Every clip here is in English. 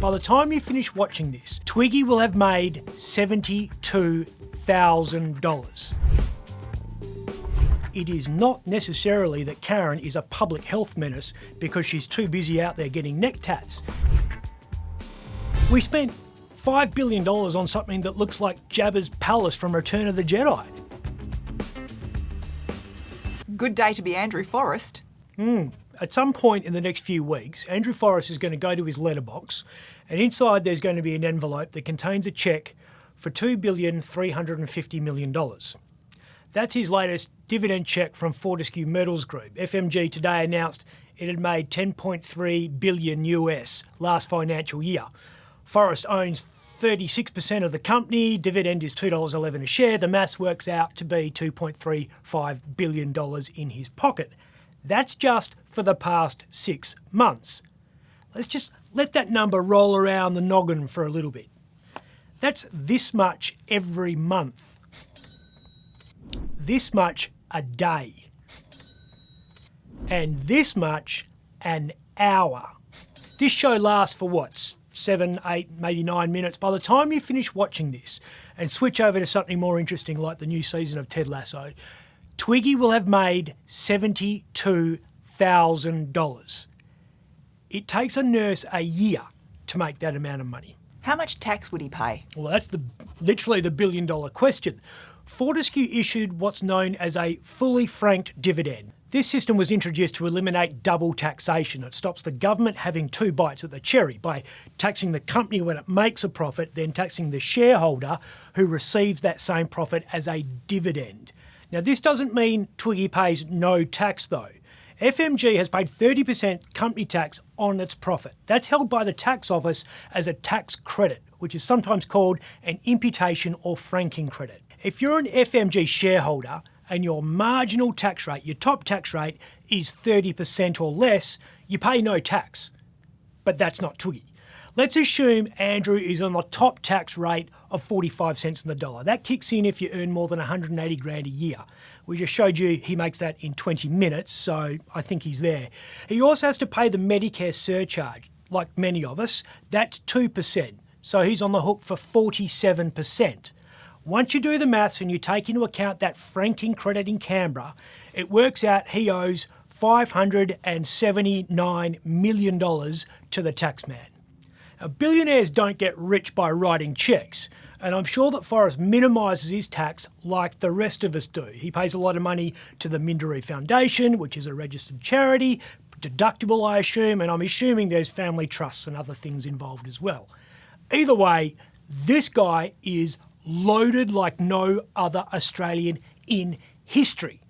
By the time you finish watching this, Twiggy will have made $72,000. It is not necessarily that Karen is a public health menace because she's too busy out there getting neck tats. We spent $5 billion on something that looks like Jabba's palace from Return of the Jedi. Good day to be Andrew Forrest. At some point in the next few weeks, Andrew Forrest is going to go to his letterbox, and inside there's going to be an envelope that contains a cheque for $2,350 million. That's his latest dividend cheque from Fortescue Metals Group. FMG today announced it had made $10.3 billion US last financial year. Forrest owns 36% of the company. Dividend is $2.11 a share. The maths works out to be $2.35 billion in his pocket. That's just for the past 6 months. Let's just let that number roll around the noggin for a little bit. That's this much every month. This much a day. And this much an hour. This show lasts for what? 7, 8, maybe 9 minutes. By the time you finish watching this and switch over to something more interesting like the new season of Ted Lasso, Twiggy will have made $72,000. It takes a nurse a year to make that amount of money. How much tax would he pay? Well, that's literally the billion-dollar question. Fortescue issued what's known as a fully franked dividend. This system was introduced to eliminate double taxation. It stops the government having two bites at the cherry by taxing the company when it makes a profit, then taxing the shareholder who receives that same profit as a dividend. Now, this doesn't mean Twiggy pays no tax, though. FMG has paid 30% company tax on its profit. That's held by the tax office as a tax credit, which is sometimes called an imputation or franking credit. If you're an FMG shareholder and your marginal tax rate, your top tax rate, is 30% or less, you pay no tax. But that's not Twiggy. Let's assume Andrew is on the top tax rate of 45 cents on the dollar. That kicks in if you earn more than 180 grand a year. We just showed you he makes that in 20 minutes, so I think he's there. He also has to pay the Medicare surcharge, like many of us. That's 2%, so he's on the hook for 47%. Once you do the maths and you take into account that franking credit in Canberra, it works out he owes $579 million to the taxman. Now, billionaires don't get rich by writing cheques, and I'm sure that Forrest minimises his tax like the rest of us do. He pays a lot of money to the Minderoo Foundation, which is a registered charity, deductible I assume, and I'm assuming there's family trusts and other things involved as well. Either way, this guy is loaded like no other Australian in history.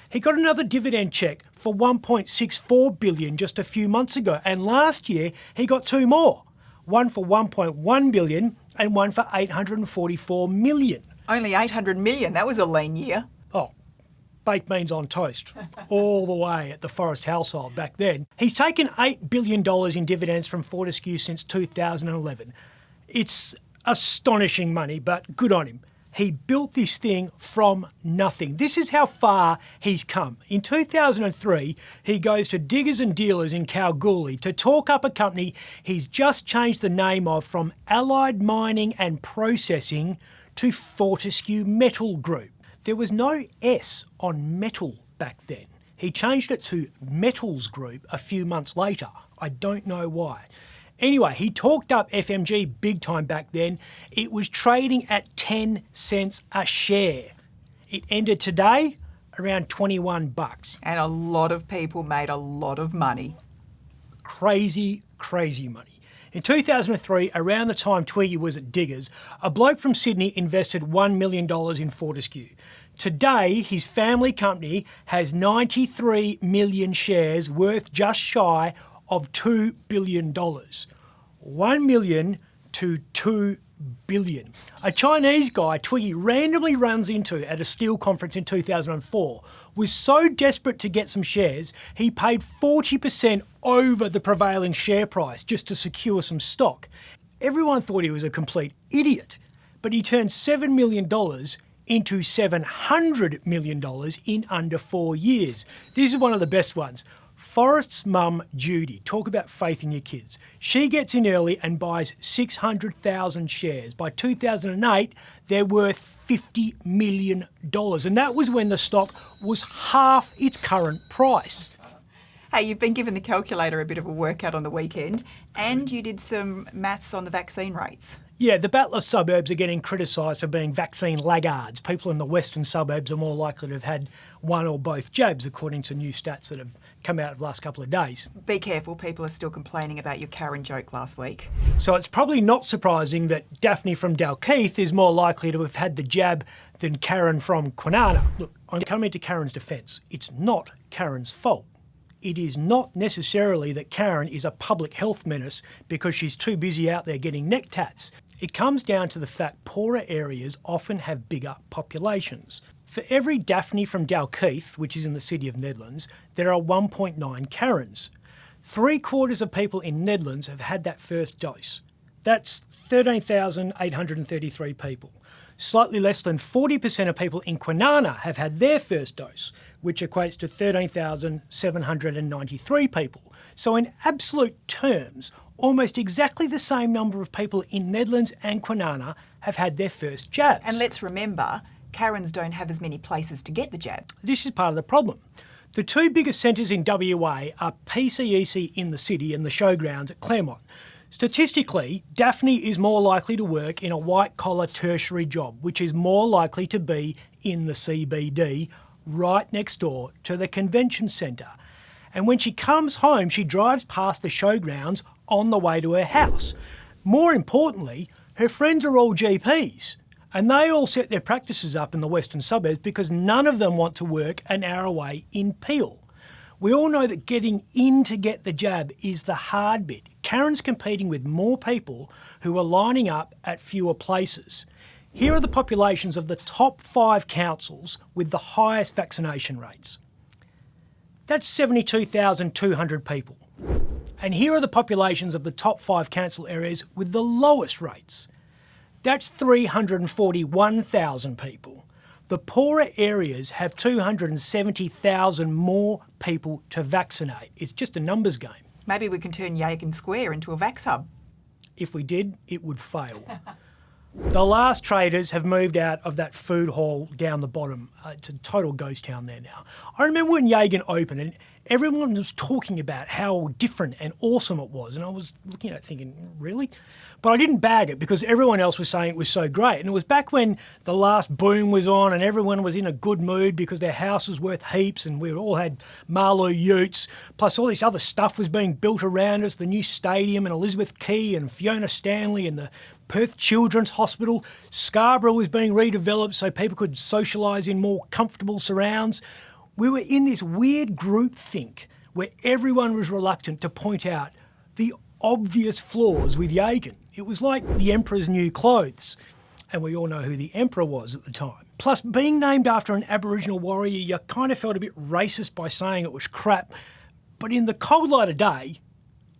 He got another dividend cheque for $1.64 billion just a few months ago, and last year he got two more. One for $1.1 billion and one for $844 million. Only $800 million, that was a lean year. Oh, baked beans on toast, all the way at the Forrest household back then. He's taken $8 billion in dividends from Fortescue since 2011. It's astonishing money, but good on him. He built this thing from nothing. This is how far he's come. In 2003, he goes to Diggers and Dealers in Kalgoorlie to talk up a company he's just changed the name of from Allied Mining and Processing to Fortescue Metal Group. There was no S on metal back then. He changed it to Metals Group a few months later. I don't know why. Anyway, he talked up FMG big time back then. It was trading at 10 cents a share. It ended today around $21. And a lot of people made a lot of money. Crazy, crazy money. In 2003, around the time Twiggy was at Diggers, a bloke from Sydney invested $1 million in Fortescue. Today, his family company has 93 million shares worth just shy of $2 billion. 1 million to 2 billion. A Chinese guy Twiggy randomly runs into at a steel conference in 2004 was so desperate to get some shares, he paid 40% over the prevailing share price just to secure some stock. Everyone thought he was a complete idiot, but he turned $7 million into $700 million in under 4 years. This is one of the best ones. Forrest's mum, Judy, talk about faith in your kids. She gets in early and buys 600,000 shares. By 2008, they're worth $50 million. And that was when the stock was half its current price. Hey, you've been giving the calculator a bit of a workout on the weekend, and you did some maths on the vaccine rates. Yeah, the Battle of Suburbs are getting criticised for being vaccine laggards. People in the western suburbs are more likely to have had one or both jabs, according to new stats that have come out of the last couple of days. Be careful, people are still complaining about your Karen joke last week. So it's probably not surprising that Daphne from Dalkeith is more likely to have had the jab than Karen from Kwinana. Look, I'm coming to Karen's defence. It's not Karen's fault. It is not necessarily that Karen is a public health menace because she's too busy out there getting neck tats. It comes down to the fact poorer areas often have bigger populations. For every Daphne from Dalkeith, which is in the city of Nedlands, there are 1.9 Karens. 3/4 of people in Nedlands have had that first dose. That's 13,833 people. Slightly less than 40% of people in Kwinana have had their first dose, which equates to 13,793 people. So in absolute terms, almost exactly the same number of people in Nedlands and Kwinana have had their first jabs. And let's remember, Karens don't have as many places to get the jab. This is part of the problem. The two biggest centres in WA are PCEC in the city and the showgrounds at Claremont. Statistically, Daphne is more likely to work in a white-collar tertiary job, which is more likely to be in the CBD, right next door to the convention centre. And when she comes home, she drives past the showgrounds on the way to her house. More importantly, her friends are all GPs, and they all set their practices up in the western suburbs because none of them want to work an hour away in Peel. We all know that getting in to get the jab is the hard bit. Karen's competing with more people who are lining up at fewer places. Here are the populations of the top 5 councils with the highest vaccination rates. That's 72,200 people. And here are the populations of the top 5 council areas with the lowest rates. That's 341,000 people. The poorer areas have 270,000 more people to vaccinate. It's just a numbers game. Maybe we can turn Yagan Square into a vax hub. If we did, it would fail. The last traders have moved out of that food hall down the bottom. It's a total ghost town there now. I remember when Yagan opened and everyone was talking about how different and awesome it was. And I was looking at it thinking, really? But I didn't bag it because everyone else was saying it was so great. And it was back when the last boom was on and everyone was in a good mood because their house was worth heaps and we all had Marloo utes, plus all this other stuff was being built around us, the new stadium and Elizabeth Quay and Fiona Stanley and the Perth Children's Hospital. Scarborough was being redeveloped so people could socialise in more comfortable surrounds. We were in this weird groupthink where everyone was reluctant to point out the obvious flaws with Yagan. It was like the Emperor's new clothes. And we all know who the Emperor was at the time. Plus, being named after an Aboriginal warrior, you kind of felt a bit racist by saying it was crap. But in the cold light of day,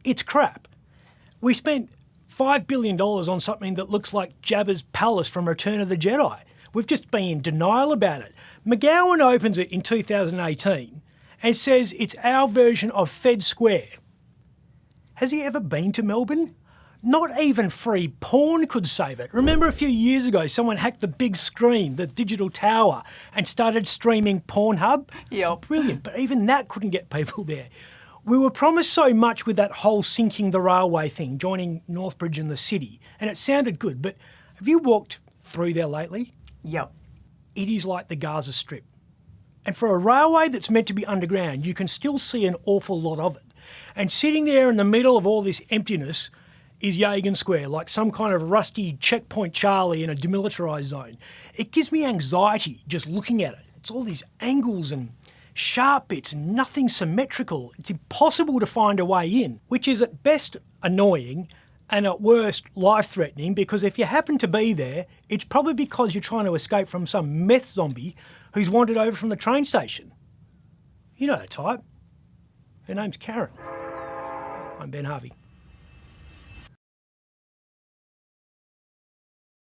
it's crap. We spent $5 billion on something that looks like Jabba's palace from Return of the Jedi. We've just been in denial about it. McGowan opens it in 2018 and says it's our version of Fed Square. Has he ever been to Melbourne? Not even free porn could save it. Remember a few years ago, someone hacked the big screen, the digital tower, and started streaming Pornhub? Yep. Brilliant, but even that couldn't get people there. We were promised so much with that whole sinking the railway thing, joining Northbridge and the city, and it sounded good, but have you walked through there lately? Yep. It is like the Gaza Strip. And for a railway that's meant to be underground, you can still see an awful lot of it. And sitting there in the middle of all this emptiness is Yagan Square, like some kind of rusty checkpoint Charlie in a demilitarised zone. It gives me anxiety just looking at it. It's all these angles and sharp bits, nothing symmetrical. It's impossible to find a way in, which is at best annoying and at worst life-threatening, because if you happen to be there, it's probably because you're trying to escape from some meth zombie who's wandered over from the train station. You know the type. Her name's Karen. I'm Ben Harvey.